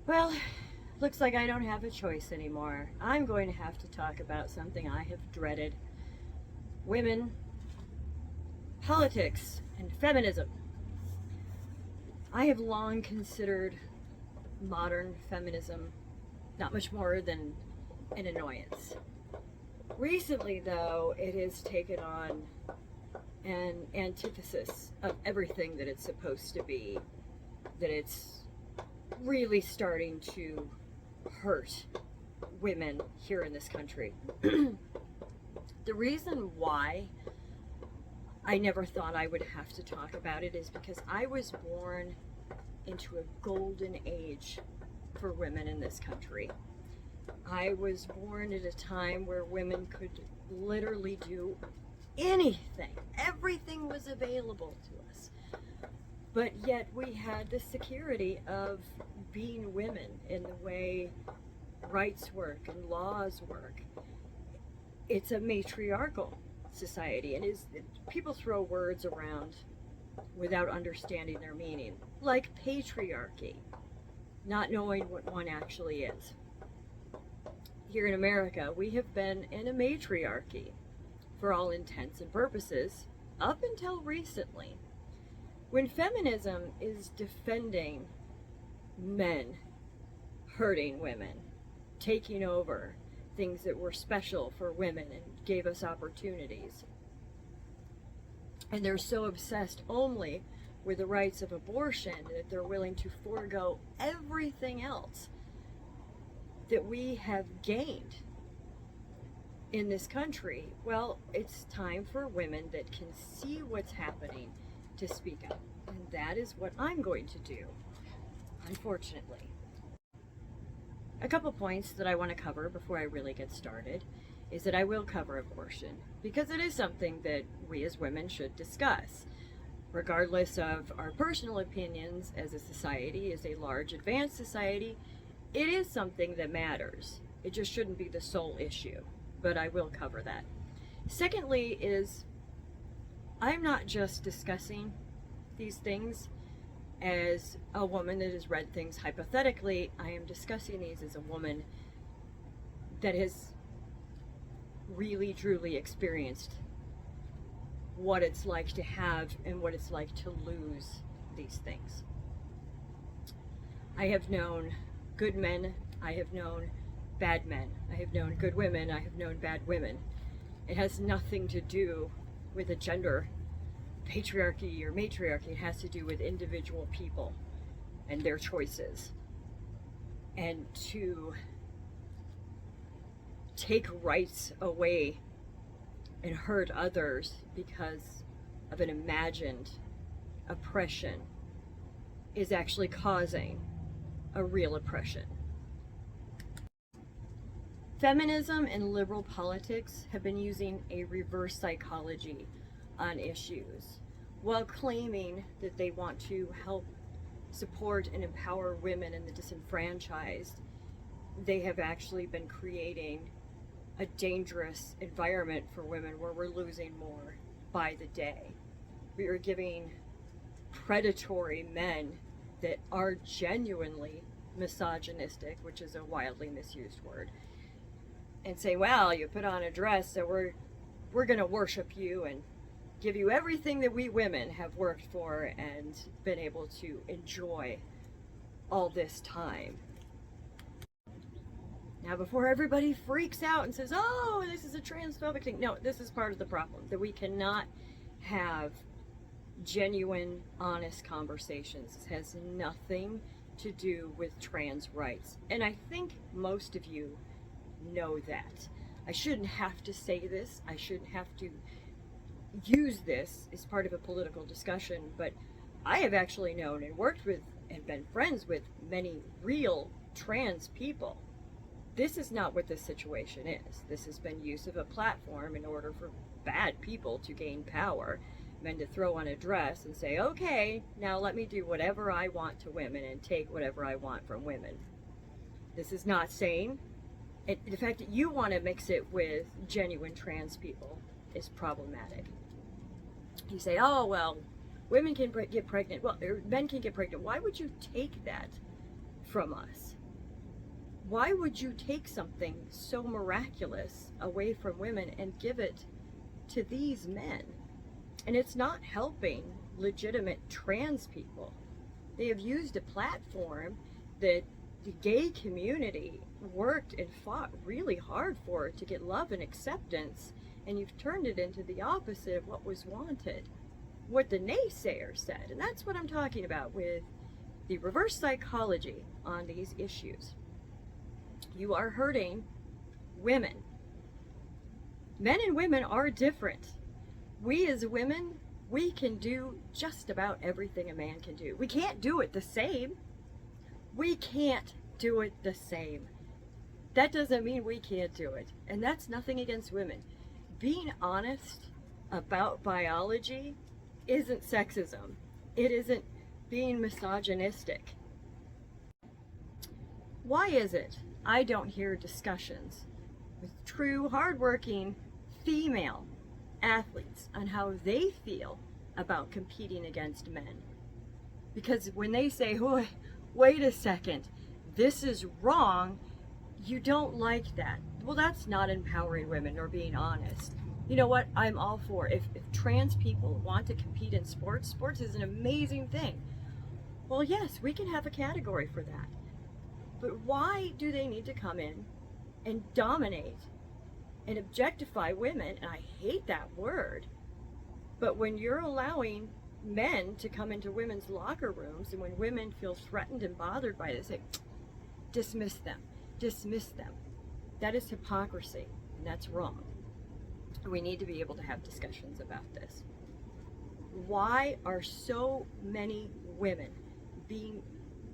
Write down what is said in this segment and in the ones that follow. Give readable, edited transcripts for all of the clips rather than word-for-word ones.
Well, looks like I don't have a choice anymore. I'm going to have to talk about something I have dreaded: women, politics, and feminism. I have long considered modern feminism not much more than an annoyance. Recently, though, it has taken on an antithesis of everything that it's supposed to be, that it's really starting to hurt women here in this country. The reason why I never thought I would have to talk about it is because I was born into a golden age for women in this country. I was born at a time where women could literally do anything. Everything was available to us. But yet we had the security of being women in the way rights work and laws work. It's a matriarchal society, and people throw words around without understanding their meaning, like patriarchy, not knowing what one actually is. Here in America, we have been in a matriarchy for all intents and purposes up until recently. When feminism is defending men hurting women, taking over things that were special for women and gave us opportunities, and they're so obsessed only with the rights of abortion that they're willing to forego everything else that we have gained in this country, well, it's time for women that can see what's happening to speak up. And that is what I'm going to do, unfortunately. A couple points that I want to cover before I really get started is that I will cover abortion, because it is something that we as women should discuss. Regardless of our personal opinions as a society, as a large advanced society, it is something that matters. It just shouldn't be the sole issue, but I will cover that. Secondly is, I'm not just discussing these things as a woman that has read things hypothetically. I am discussing these as a woman that has really truly experienced what it's like to have and what it's like to lose these things. I have known good men, I have known bad men, I have known good women, I have known bad women. It has nothing to do with a gender patriarchy or matriarchy. It has to do with individual people and their choices. And to take rights away and hurt others because of an imagined oppression is actually causing a real oppression. Feminism and liberal politics have been using a reverse psychology on issues while claiming that they want to help support and empower women and the disenfranchised. They have actually been creating a dangerous environment for women where we're losing more by the day. We are giving predatory men that are genuinely misogynistic, which is a wildly misused word, and say, well, you put on a dress, so we're going to worship you and give you everything that we women have worked for and been able to enjoy all this time. Now, before everybody freaks out and says, oh, this is a transphobic thing, no, this is part of the problem, that we cannot have genuine, honest conversations. This has nothing to do with trans rights. And I think most of you know that. I shouldn't have to say this. I shouldn't have to use this as part of a political discussion, but I have actually known and worked with and been friends with many real trans people. This is not what this situation is. This has been use of a platform in order for bad people to gain power, men to throw on a dress and say, okay, now let me do whatever I want to women and take whatever I want from women. This is not sane. The fact that you want to mix it with genuine trans people is problematic. You say, oh, well, women can get pregnant. Well, men can get pregnant. Why would you take that from us. Why would you take something so miraculous away from women and give it to these men? And it's not helping legitimate trans people. They have used a platform that the gay community worked and fought really hard for to get love and acceptance, and you've turned it into the opposite of what was wanted, what the naysayer said. And that's what I'm talking about with the reverse psychology on these issues. You are hurting women. Men and women are different. We as women, we can do just about everything a man can do. We can't do it the same. We can't do it the same. That doesn't mean we can't do it. And that's nothing against women. Being honest about biology isn't sexism. It isn't being misogynistic. Why is it I don't hear discussions with true hardworking female athletes on how they feel about competing against men? Because when they say, oh, wait a second, this is wrong, you don't like that. Well, that's not empowering women or being honest. You know what? I'm all for it. If trans people want to compete in sports, sports is an amazing thing. Well, yes, we can have a category for that. But why do they need to come in and dominate and objectify women? And I hate that word. But when you're allowing men to come into women's locker rooms, and when women feel threatened and bothered by this, say, dismiss them, dismiss them. That is hypocrisy, and that's wrong. We need to be able to have discussions about this. Why are so many women being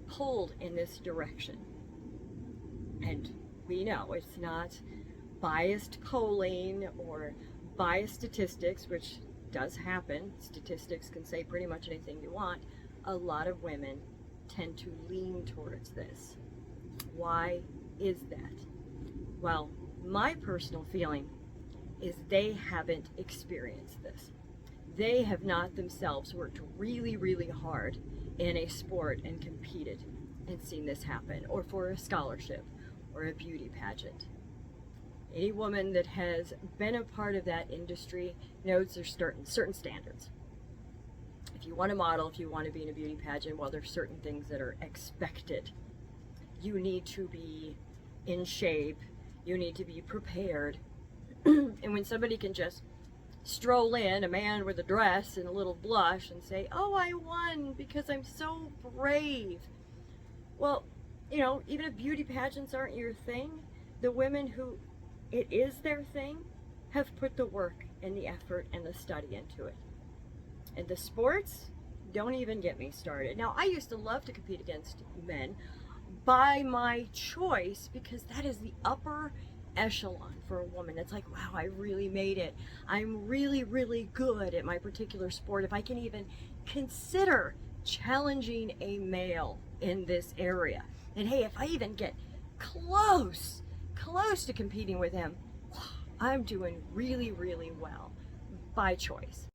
pulled in this direction? And we know it's not biased polling or biased statistics, which does happen. Statistics can say pretty much anything you want. A lot of women tend to lean towards this. Why is that? Well, my personal feeling is they haven't experienced this. They have not themselves worked really, really hard in a sport and competed and seen this happen, or for a scholarship or a beauty pageant. Any woman that has been a part of that industry knows there's certain standards. If you want to model, if you want to be in a beauty pageant, well, there's certain things that are expected. You need to be in shape. You need to be prepared. And when somebody can just stroll in, a man with a dress and a little blush, and say, oh, I won because I'm so brave. Well, you know, even if beauty pageants aren't your thing, the women who it is their thing have put the work and the effort and the study into it. And the sports, don't even get me started. Now, I used to love to compete against men by my choice, because that is the upper echelon for a woman. It's like, wow, I really made it. I'm really, really good at my particular sport. If I can even consider challenging a male in this area. And hey, if I even get close to competing with him, I'm doing really, really well by choice.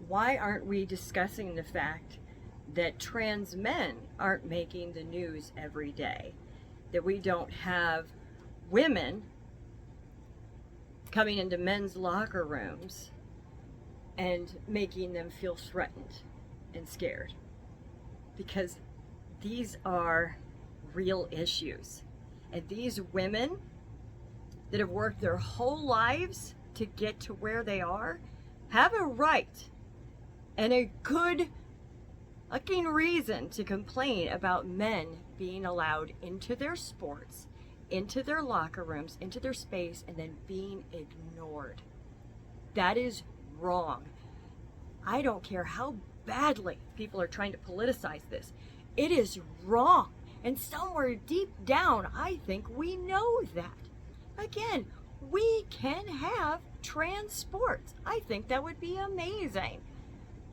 Why aren't we discussing the fact that trans men aren't making the news every day? That we don't have women coming into men's locker rooms and making them feel threatened and scared? Because these are real issues. And these women that have worked their whole lives to get to where they are have a right and a good fucking reason to complain about men being allowed into their sports, into their locker rooms, into their space, and then being ignored. That is wrong. I don't care how badly people are trying to politicize this. It is wrong. And somewhere deep down, I think we know that. Again, we can have trans sports. I think that would be amazing.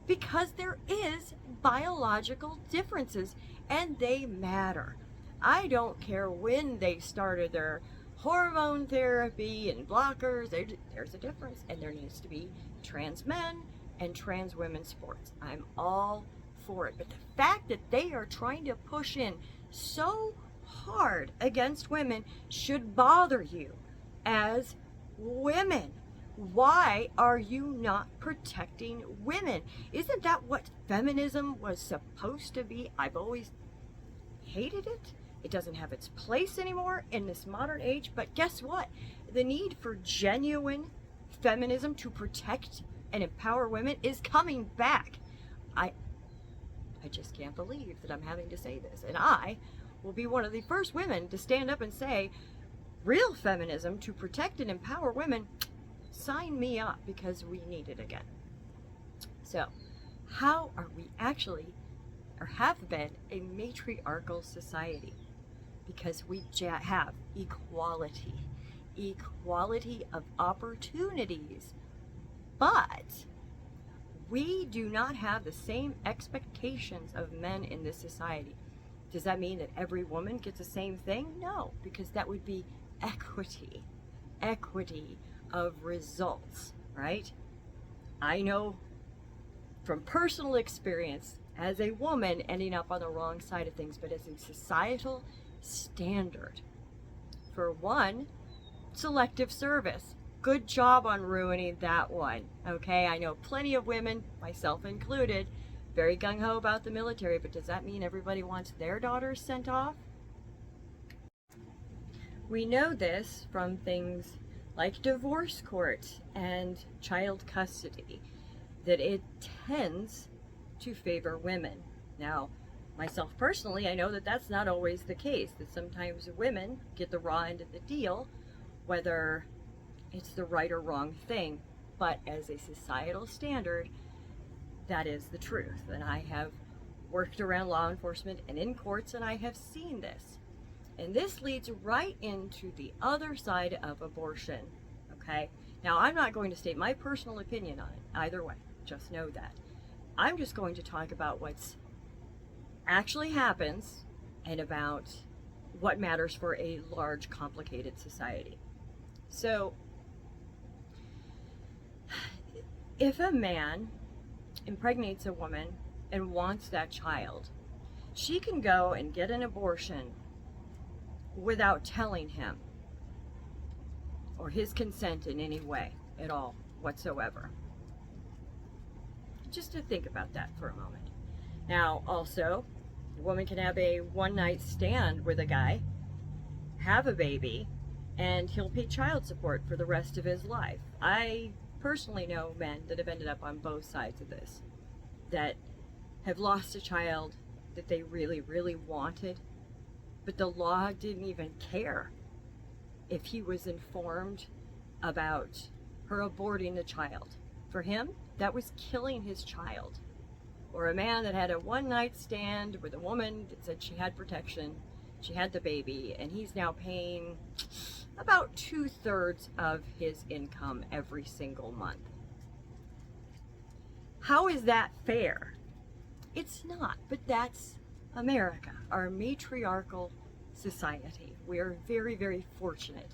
Because there is biological differences, and they matter. I don't care when they started their hormone therapy and blockers. There's a difference, and there needs to be trans men and trans women sports. I'm all for it. But the fact that they are trying to push in so hard against women should bother you as women. Why are you not protecting women? Isn't that what feminism was supposed to be? I've always hated it. It doesn't have its place anymore in this modern age, but guess what? The need for genuine feminism to protect and empower women is coming back. I just can't believe that I'm having to say this. And I will be one of the first women to stand up and say, real feminism to protect and empower women, sign me up, because we need it again. So, how are we actually, or have been, a matriarchal society? Because we have equality of opportunities, but we do not have the same expectations of men in this society. Does that mean that every woman gets the same thing? No, because that would be equity of results, right? I know from personal experience as a woman ending up on the wrong side of things, but as a societal standard, for one, selective service. Good job on ruining that one. Okay, I know plenty of women, myself included, very gung-ho about the military, but does that mean everybody wants their daughters sent off? We know this from things like divorce court and child custody, that it tends to favor women. Now, myself personally, I know that that's not always the case, that sometimes women get the raw end of the deal, whether it's the right or wrong thing, but as a societal standard, that is the truth. And I have worked around law enforcement and in courts, and I have seen this. And this leads right into the other side of abortion, okay? Now, I'm not going to state my personal opinion on it either way, just know that. I'm just going to talk about what's actually happens and about what matters for a large, complicated society. So, if a man impregnates a woman and wants that child, she can go and get an abortion without telling him or his consent in any way at all whatsoever. Just to think about that for a moment. Now, also, a woman can have a one-night stand with a guy, have a baby, and he'll pay child support for the rest of his life. I personally know men that have ended up on both sides of this, that have lost a child that they really, really wanted, but the law didn't even care if he was informed about her aborting the child. For him, that was killing his child. Or a man that had a one-night stand with a woman that said she had protection, she had the baby, and he's now paying about 2/3 of his income every single month. How is that fair? It's not, but that's America, our matriarchal society. We are very, very fortunate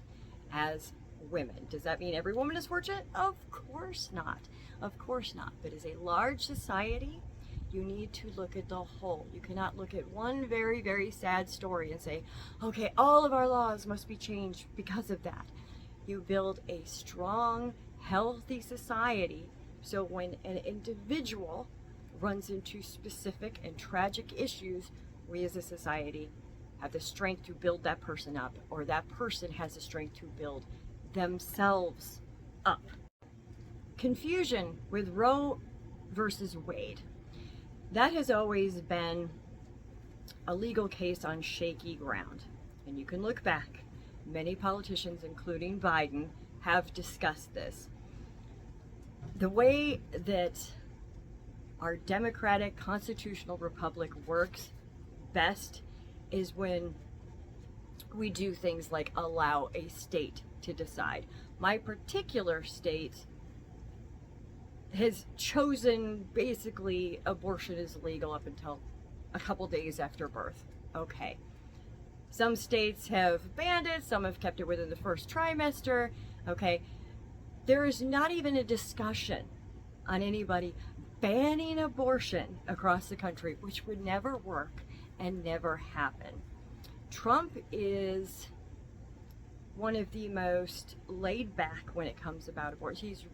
as women. Does that mean every woman is fortunate? Of course not. Of course not. But as a large society, you need to look at the whole. You cannot look at one very, very sad story and say, okay, all of our laws must be changed because of that. You build a strong, healthy society, so when an individual runs into specific and tragic issues, we as a society have the strength to build that person up, or that person has the strength to build themselves up. Confusion with Roe versus Wade. That has always been a legal case on shaky ground. And you can look back. Many politicians, including Biden, have discussed this. The way that our democratic constitutional republic works best is when we do things like allow a state to decide. My particular state has chosen basically abortion is legal up until a couple days after birth. Okay. Some states have banned it, some have kept it within the first trimester. Okay. There is not even a discussion on anybody banning abortion across the country, which would never work and never happen. Trump is one of the most laid back when it comes about abortion. He's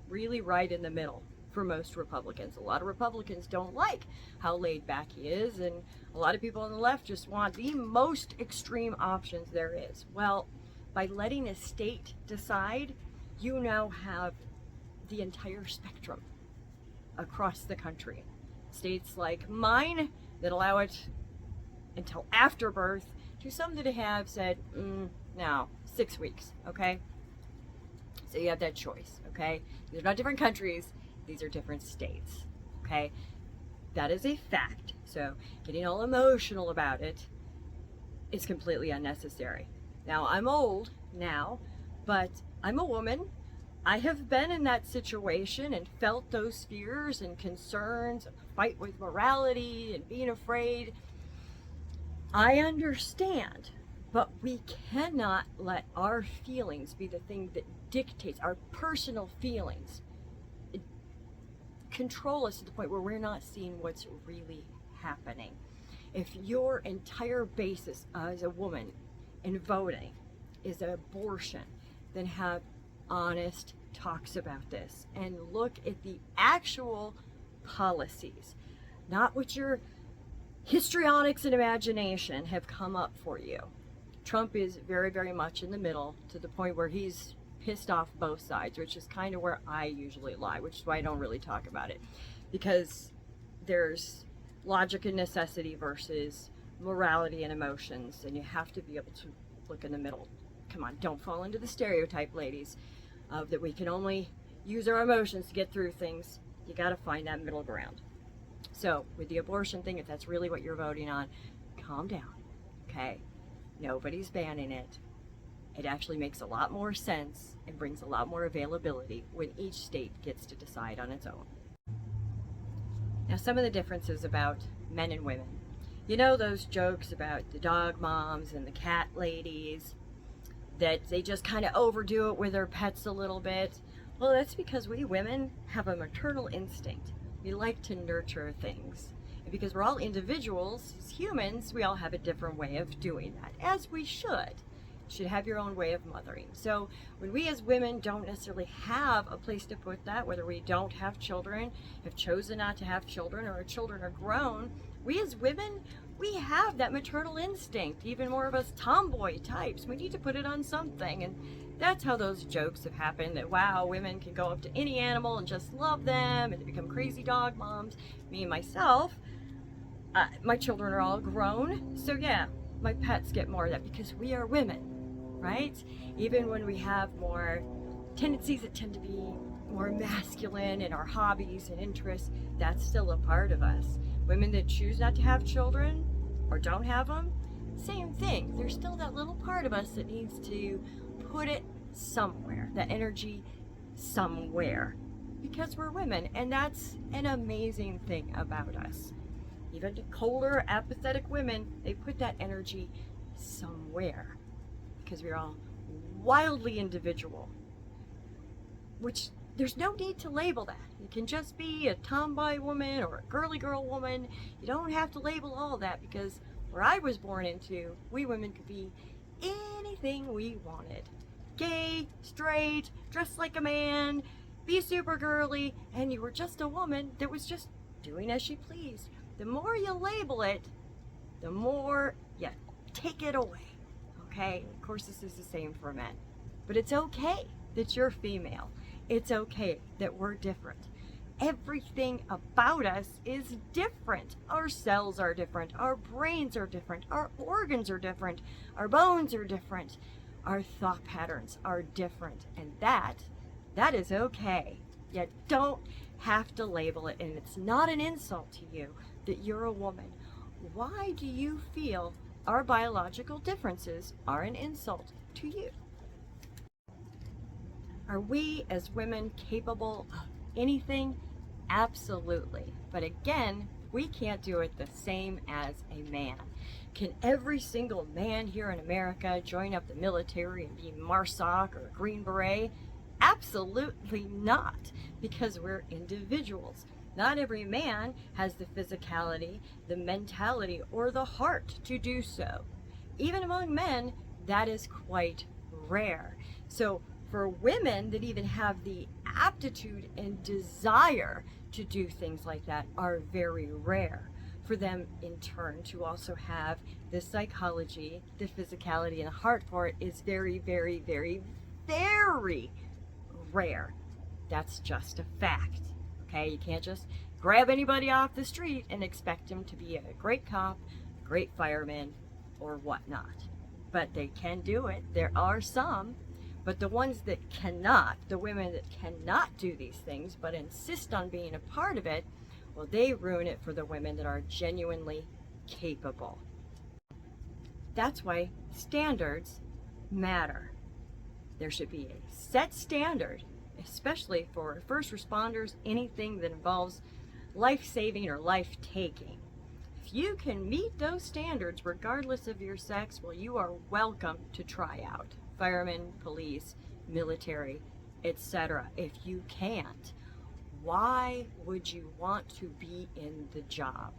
really right in the middle for most Republicans. A lot of Republicans don't like how laid back he is, and a lot of people on the left just want the most extreme options there is. Well, by letting a state decide, you now have the entire spectrum across the country. States like mine that allow it until after birth, to some that have said, no, 6 weeks, okay? So you have that choice, okay? These are not different countries, these are different states, okay? That is a fact. So getting all emotional about it is completely unnecessary. Now, I'm old now, but I'm a woman. I have been in that situation and felt those fears and concerns, and the fight with morality and being afraid. I understand, but we cannot let our feelings be the thing that dictates, our personal feelings control us to the point where we're not seeing what's really happening. If your entire basis as a woman in voting is abortion, then have honest talks about this and look at the actual policies, not what your histrionics and imagination have come up for you. Trump is very, very much in the middle, to the point where he's pissed off both sides, which is kind of where I usually lie, which is why I don't really talk about it, because there's logic and necessity versus morality and emotions, and you have to be able to look in the middle. Come on, don't fall into the stereotype, ladies, of that we can only use our emotions to get through things. You got to find that middle ground. So with the abortion thing, if that's really what you're voting on, calm down, okay? Nobody's banning it. It actually makes a lot more sense and brings a lot more availability when each state gets to decide on its own. Now, some of the differences about men and women. You know those jokes about the dog moms and the cat ladies, that they just kind of overdo it with their pets a little bit? Well, that's because we women have a maternal instinct. We like to nurture things. And because we're all individuals, as humans, we all have a different way of doing that, as we should. You should have your own way of mothering. So when we as women don't necessarily have a place to put that, whether we don't have children, have chosen not to have children, or our children are grown, we as women, we have that maternal instinct, even more of us tomboy types. We need to put it on something. And that's how those jokes have happened, that wow, women can go up to any animal and just love them and they become crazy dog moms. Me and myself, my children are all grown, so yeah, my pets get more of that because we are women, right? Even when we have more tendencies that tend to be more masculine in our hobbies and interests, that's still a part of us. Women that choose not to have children or don't have them, same thing. There's still that little part of us that needs to put it somewhere, that energy somewhere, because we're women, and that's an amazing thing about us. Even colder, apathetic women, they put that energy somewhere because we're all wildly individual, which there's no need to label that. You can just be a tomboy woman or a girly girl woman. You don't have to label all that, because where I was born into, we women could be anything we wanted. Gay, straight, dress like a man, be super girly, and you were just a woman that was just doing as she pleased. The more you label it, the more you take it away, okay? Of course, this is the same for men. But it's okay that you're female. It's okay that we're different. Everything about us is different. Our cells are different. Our brains are different. Our organs are different. Our bones are different. Our thought patterns are different. And that is okay. You don't have to label it, and it's not an insult to you that you're a woman. Why do you feel our biological differences are an insult to you? Are we as women capable of anything? Absolutely. But again, we can't do it the same as a man. Can every single man here in America join up the military and be MARSOC or a Green Beret? Absolutely not, because we're individuals. Not every man has the physicality, the mentality, or the heart to do so. even among men, that is quite rare. So for women that even have the aptitude and desire to do things like that are very rare. For them in turn to also have the psychology, the physicality, and the heart for it is very, very, very, very rare. That's just a fact. Okay, you can't just grab anybody off the street and expect him to be a great cop, great fireman, or whatnot. But they can do it. There are some, but the ones that cannot, the women that cannot do these things but insist on being a part of it, well, they ruin it for the women that are genuinely capable. That's why standards matter. There should be a set standard, especially for first responders, anything that involves life-saving or life-taking. If you can meet those standards regardless of your sex, well, you are welcome to try out. Firemen, police, military, etc. If you can't, why would you want to be in the job?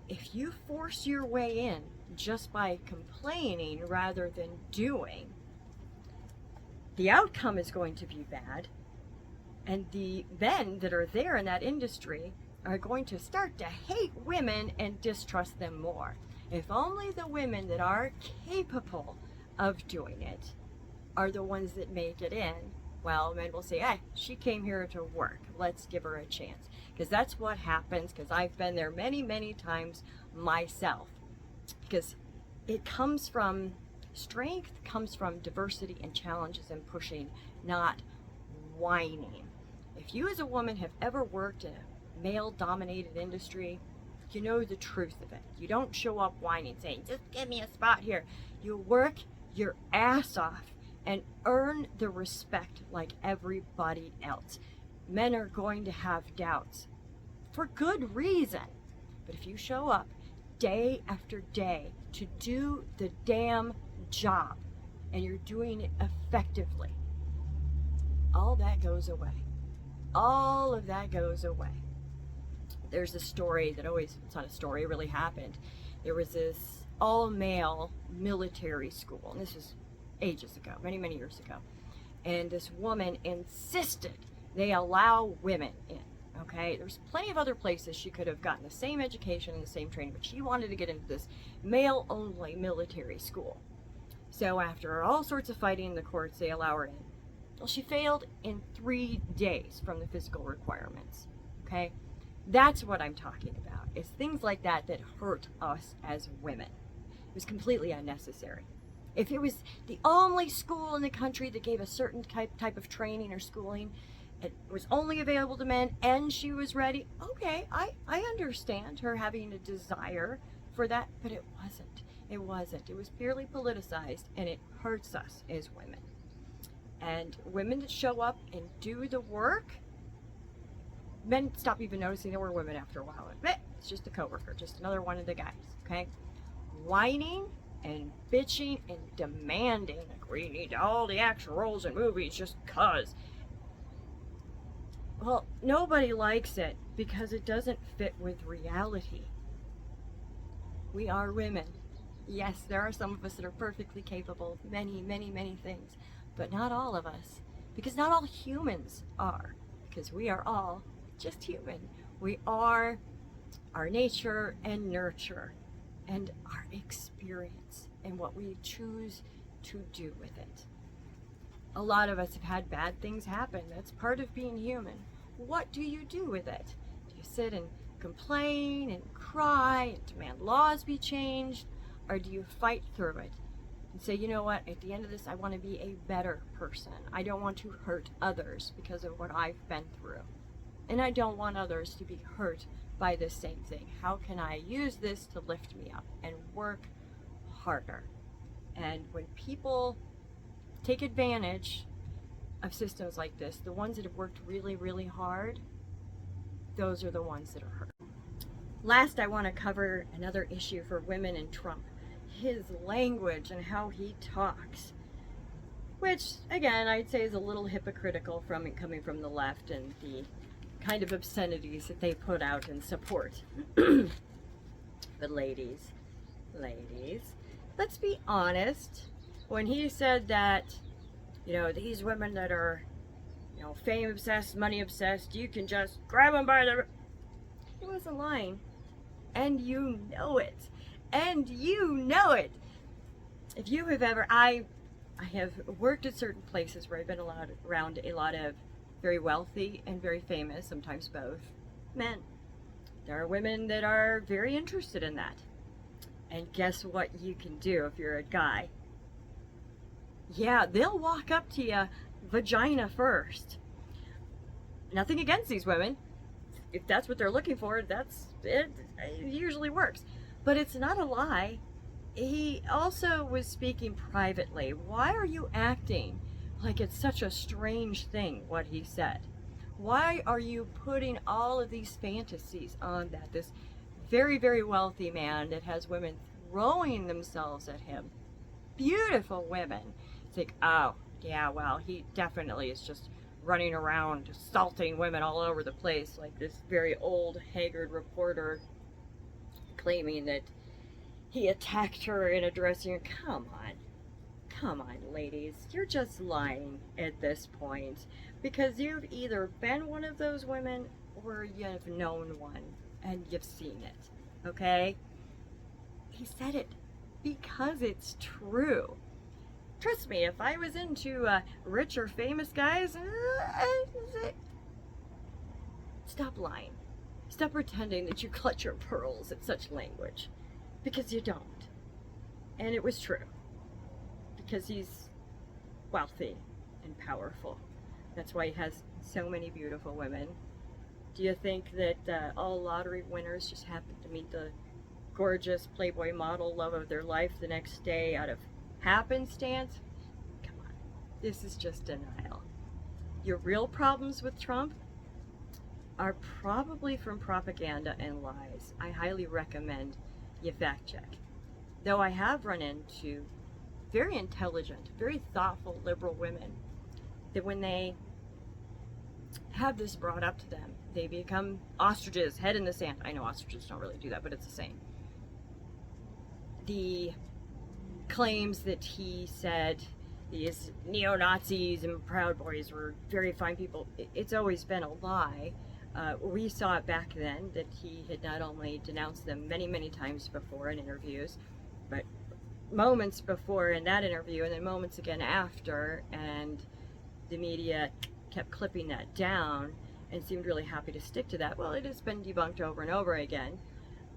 If you force your way in just by complaining rather than doing, the outcome is going to be bad, and the men that are there in that industry are going to start to hate women and distrust them more. If only the women that are capable of doing it are the ones that make it in, well, men will say, hey, she came here to work, let's give her a chance. Because that's what happens, because I've been there many, many times myself. Because it comes from, strength comes from diversity and challenges and pushing, not whining. If you as a woman have ever worked in a male-dominated industry, you know the truth of it. You don't show up whining, saying, just give me a spot here. You work your ass off and earn the respect like everybody else. Men are going to have doubts for good reason. But if you show up day after day to do the damn job and you're doing it effectively, all that goes away. All of that goes away. There's a story that always, it's not a story, it really happened. There was this all-male military school, and this is ages ago, many, many years ago. And this woman insisted they allow women in, okay? There's plenty of other places she could have gotten the same education and the same training, but she wanted to get into this male-only military school. So after all sorts of fighting in the courts, they allow her in. Well, she failed in 3 days from the physical requirements, okay? That's what I'm talking about, is things like that that hurt us as women. It was completely unnecessary. If it was the only school in the country that gave a certain type of training or schooling, it was only available to men, and she was ready, okay, I understand her having a desire for that, but it wasn't. It wasn't. It was purely politicized, and it hurts us as women. And women that show up and do the work, men stop even noticing there were women after a while. It's just a coworker, just another one of the guys, okay? Whining and bitching and demanding, like, we need all the action roles in movies just cause. Well, nobody likes it because it doesn't fit with reality. We are women. Yes, there are some of us that are perfectly capable of many, many, many things, but not all of us, because not all humans are, because we are all just human. We are our nature and nurture and our experience and what we choose to do with it. A lot of us have had bad things happen. That's part of being human. What do you do with it? Do you sit and complain and cry and demand laws be changed? Or do you fight through it and say, you know what, at the end of this, I want to be a better person. I don't want to hurt others because of what I've been through. And I don't want others to be hurt by the same thing. How can I use this to lift me up and work harder? And when people take advantage of systems like this, the ones that have worked really, really hard, those are the ones that are hurt. Last, I want to cover another issue for women in Trump. His language and how he talks, which again I'd say is a little hypocritical from it coming from the left and the kind of obscenities that they put out in support. But ladies, let's be honest. When he said that, these women that are, fame obsessed, money obsessed, you can just grab them by the... He wasn't lying. And you know it. And you know it. If you have ever... I have worked at certain places where I've been around a lot of very wealthy and very famous, sometimes both, men. There are women that are very interested in that. And guess what you can do if you're a guy? Yeah, they'll walk up to you vagina first. Nothing against these women. If that's what they're looking for, that's it. It usually works. But it's not a lie. He also was speaking privately. Why are you acting like it's such a strange thing, what he said? Why are you putting all of these fantasies on that? This very, very wealthy man that has women throwing themselves at him. Beautiful women. It's like, oh, yeah, well, he definitely is just running around assaulting women all over the place, like this very old, haggard reporter claiming that he attacked her in a dressing room. Come on, ladies. You're just lying at this point, because you've either been one of those women or you've known one and you've seen it, okay? He said it because it's true. Trust me, if I was into rich or famous guys, stop lying. Stop pretending that you clutch your pearls at such language, because you don't. And it was true, because he's wealthy and powerful. That's why he has so many beautiful women. Do you think that all lottery winners just happen to meet the gorgeous Playboy model love of their life the next day out of happenstance? Come on, this is just denial. Your real problems with Trump are probably from propaganda and lies. I highly recommend you fact check. Though I have run into very intelligent, very thoughtful liberal women that when they have this brought up to them, they become ostriches, head in the sand. I know ostriches don't really do that, but it's the same. The claims that he said these neo-Nazis and Proud Boys were very fine people, it's always been a lie. We saw it back then that he had not only denounced them many, many times before in interviews, but moments before in that interview and then moments again after, and the media kept clipping that down and seemed really happy to stick to that. Well, it has been debunked over and over again,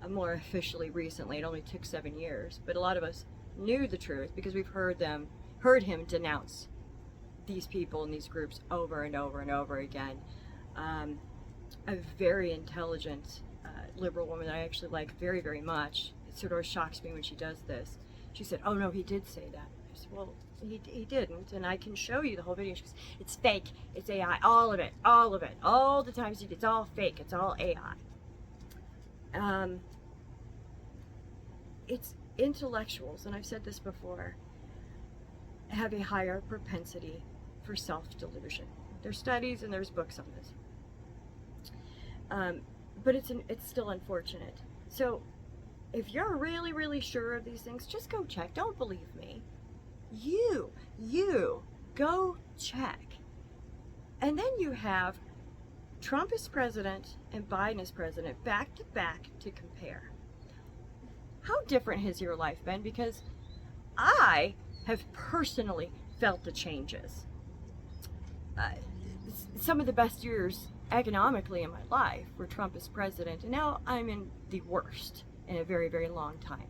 more officially recently. It only took 7 years, but a lot of us knew the truth because we've heard him denounce these people and these groups over and over and over again. A very intelligent liberal woman that I actually like very, very much. It sort of shocks me when she does this. She said, "Oh no, he did say that." I said, "Well, he didn't, and I can show you the whole video." She goes, "It's fake, it's AI, all of it, all the times it's all fake, it's all AI." It's intellectuals, and I've said this before, have a higher propensity for self-delusion. There's studies and there's books on this. But it's still unfortunate. So if you're really, really sure of these things, just go check. Don't believe me. You go check. And then you have Trump as president and Biden as president back to back to compare. How different has your life been? Because I have personally felt the changes. Some of the best years economically in my life were Trump as president, and now I'm in the worst in a very, very long time.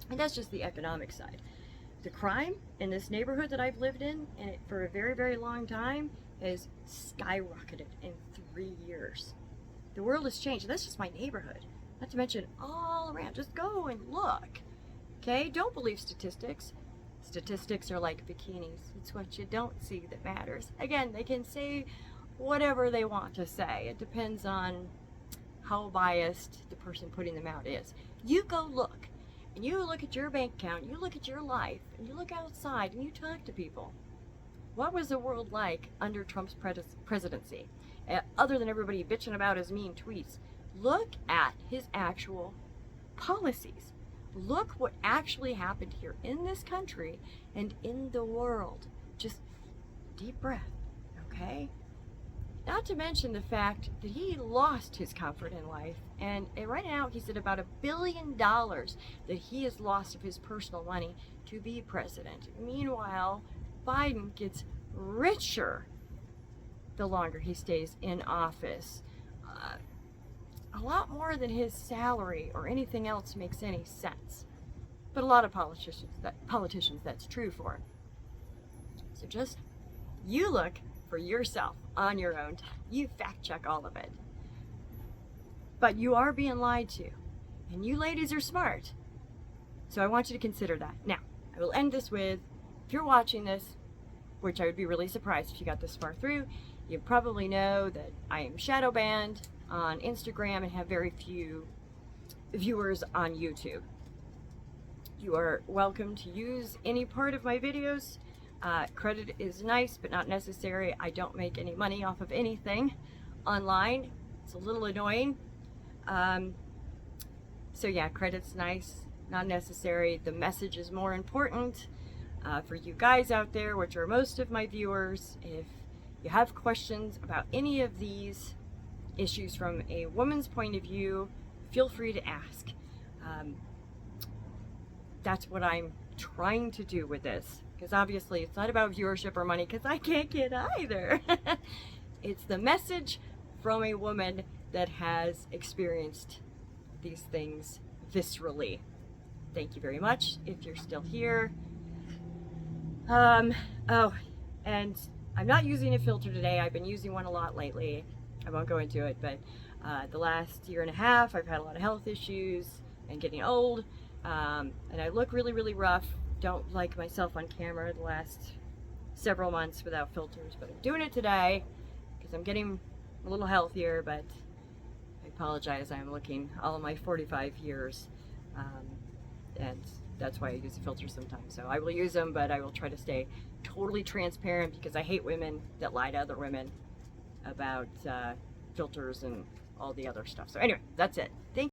And that's just the economic side. The crime in this neighborhood that I've lived in and for a very, very long time has skyrocketed in 3 years. The world has changed, and that's just my neighborhood. Not to mention all around. Just go and look. Okay? Don't believe statistics. Statistics are like bikinis. It's what you don't see that matters. Again, they can say whatever they want to say. It depends on how biased the person putting them out is. You go look, and you look at your bank account, you look at your life, and you look outside, and you talk to people. What was the world like under Trump's presidency? Other than everybody bitching about his mean tweets, look at his actual policies. look what actually happened here in this country and in the world. Just deep breath, okay? Not to mention the fact that he lost his comfort in life, and right now he's at about $1 billion that he has lost of his personal money to be president. Meanwhile, Biden gets richer the longer he stays in office. A lot more than his salary or anything else makes any sense. But a lot of politicians that's true for. So just you look for yourself on your own time. You fact check all of it. But you are being lied to. And you ladies are smart. So I want you to consider that. Now, I will end this with, if you're watching this, which I would be really surprised if you got this far through, you probably know that I am shadow banned on Instagram and have very few viewers on YouTube. You are welcome to use any part of my videos. Credit is nice, but not necessary. I don't make any money off of anything online. It's a little annoying. So yeah, credit's nice, not necessary. The message is more important for you guys out there, which are most of my viewers. If you have questions about any of these issues from a woman's point of view, feel free to ask. That's what I'm trying to do with this, because obviously it's not about viewership or money, because I can't get either. It's the message from a woman that has experienced these things viscerally. Thank you very much if you're still here. Oh, and I'm not using a filter today. I've been using one a lot lately. I won't go into it, but the last year and a half, I've had a lot of health issues and getting old, and I look really, really rough. Don't like myself on camera the last several months without filters, but I'm doing it today because I'm getting a little healthier, but I apologize. I'm looking all of my 45 years, and that's why I use a filter sometimes. So I will use them, but I will try to stay totally transparent because I hate women that lie to other women about filters and all the other stuff. So anyway, that's it. Thank you.